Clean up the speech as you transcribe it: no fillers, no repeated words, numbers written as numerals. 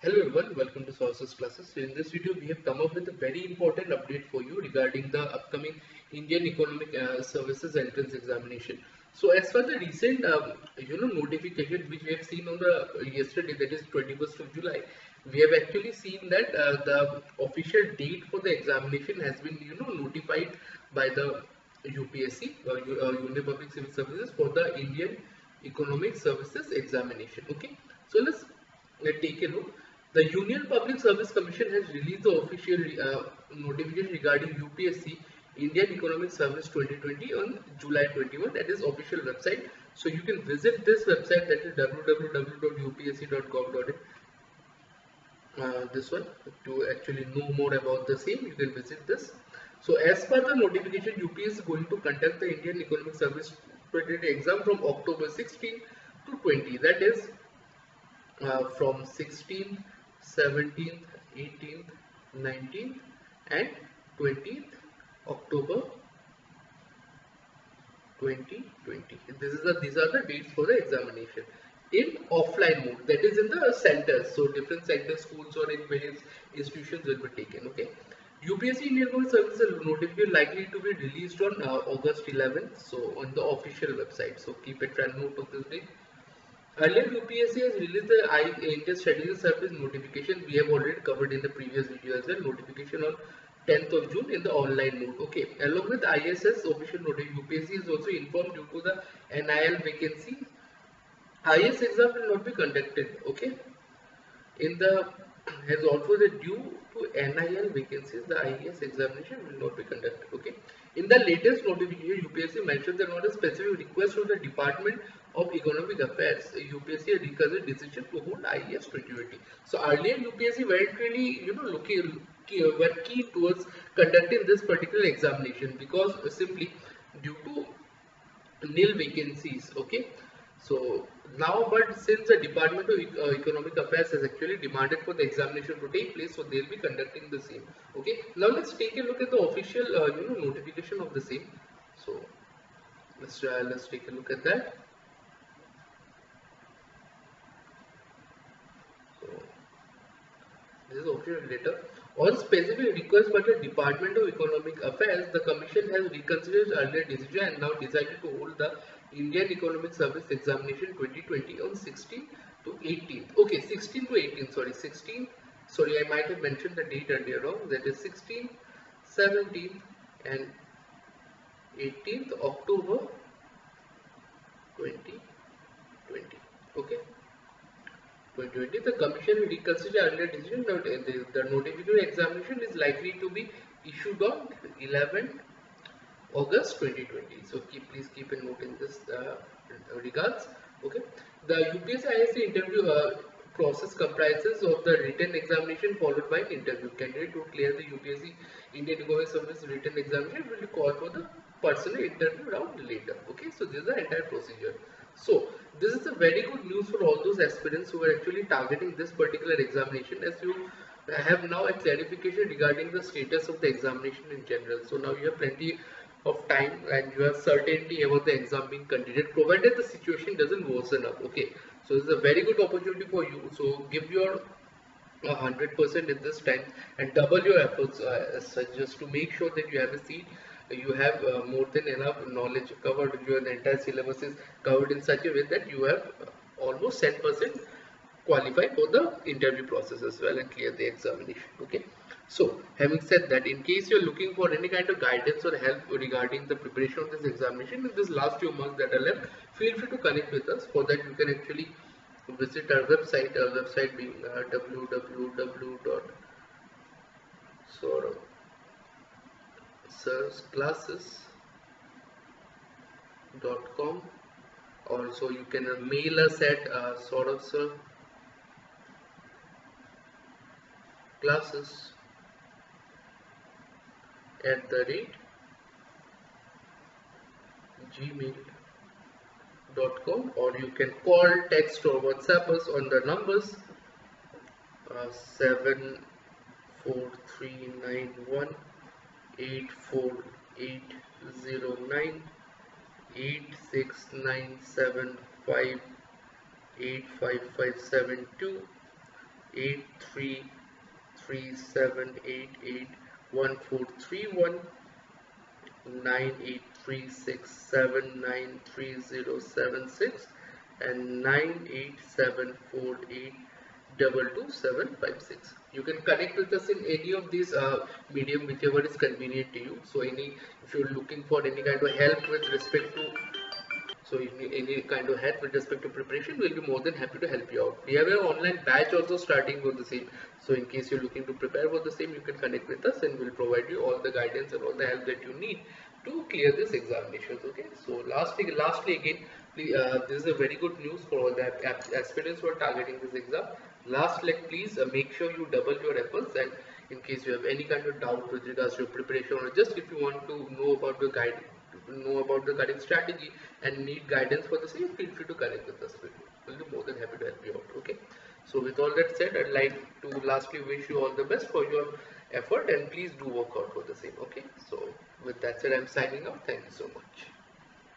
Hello everyone, welcome to Sources Classes. So in this video, we have come up with a very important update for you regarding the upcoming Indian Economic Services Entrance Examination. So as for the recent, notification which we have seen on the yesterday, that is 21st of July, we have actually seen that the official date for the examination has been, notified by the UPSC, Union Public Civil Services, for the Indian Economic Services Examination. Okay, so let's take a look. The Union Public Service Commission has released the official notification regarding UPSC Indian Economic Service 2020 on July 21. That is official website. So you can visit this website, that is www.upsc.gov.in. This one, to actually know more about the same, you can visit this. So as per the notification, UPSC is going to conduct the Indian Economic Service 2020 exam from October 16 to 20. That is from 16th, 17th, 18th, 19th and 20th October 2020. These are the dates for the examination in offline mode, that is in the centers. So different centers, schools or in various institutions will be taken. Okay. UPSC Indian Public Services notification likely to be released on August 11th. So on the official website. So keep a trend note of this day. Earlier, UPSC has released the Indian Strategic Service notification. We have already covered in the previous video as well. Notification on 10th of June in the online mode. Okay. Along with ISS official notification, UPSC is also informed due to the NIL vacancy, IS exam will not be conducted. Okay. In the has also the due to NIL vacancies, the IES examination will not be conducted. Okay. In the latest notification, UPSC mentioned that not a specific request from the Department of Economic Affairs. UPSC reconsidered decision to hold IES 2020. So earlier UPSC were really were keen towards conducting this particular examination because simply due to nil vacancies. Okay. So now, but since the Department of Economic Affairs has actually demanded for the examination to take place, so they'll be conducting the same. Okay. Now let's take a look at the official notification of the same. So let's take a look at that. So this is official letter. On specific request by the Department of Economic Affairs, the Commission has reconsidered earlier decision and now decided to hold the Indian Economic Service Examination 2020 on 16th to 18th. Okay, 16th to 18th. Sorry, 16th. Sorry, I might have mentioned the date earlier wrong. That is 16th, 17th, and 18th October 2020. Okay. 2020, the Commission will reconsider earlier decision. The notification examination is likely to be issued on 11th August 2020. So please keep a note in this regards. Okay, the UPSC ISC interview process comprises of the written examination followed by an interview. Candidate to clear the UPSC Indian Economic Service written examination will be called for the personal interview round later. Okay, so this is the entire procedure. So this is a very good news for all those aspirants who are actually targeting this particular examination, as you have now a clarification regarding the status of the examination in general. So now you have plenty of time and you have certainty about the exam being conducted, provided the situation doesn't worsen up. Okay, so this is a very good opportunity for you. So give your 100% in this time and double your efforts as such, just to make sure that you have a seat. You have more than enough knowledge covered. Your entire syllabus is covered in such a way that you have almost 10% qualify for the interview process as well and clear the examination. Okay. So having said that, in case you're looking for any kind of guidance or help regarding the preparation of this examination in this last few months that are left, feel free to connect with us. For that you can actually visit our website being www.sauravclasses.com. Also you can mail us at sauravclasses@gmail.com, or you can call, text or WhatsApp us on the numbers 74391 84809, 8697585572, 8337881431 9836793076 and 9874822756. You can connect with us in any of these medium, whichever is convenient to you. So if you're looking for any kind of help with respect to any kind of help with respect to preparation, we'll be more than happy to help you out. We have an online batch also starting for the same. So in case you're looking to prepare for the same, you can connect with us and we'll provide you all the guidance and all the help that you need to clear this examinations. Okay. So lastly again, this is a very good news for all the aspirants who are targeting this exam. Please make sure you double your efforts, and in case you have any kind of doubt with regards to your preparation, or just if you want to know about the correct strategy and need guidance for the same, feel free to connect with us. We'll be more than happy to help you out. Okay. So with all that said, I'd like to lastly wish you all the best for your effort, and please do work out for the same. Okay. So with that said, I'm signing out. Thank you so much.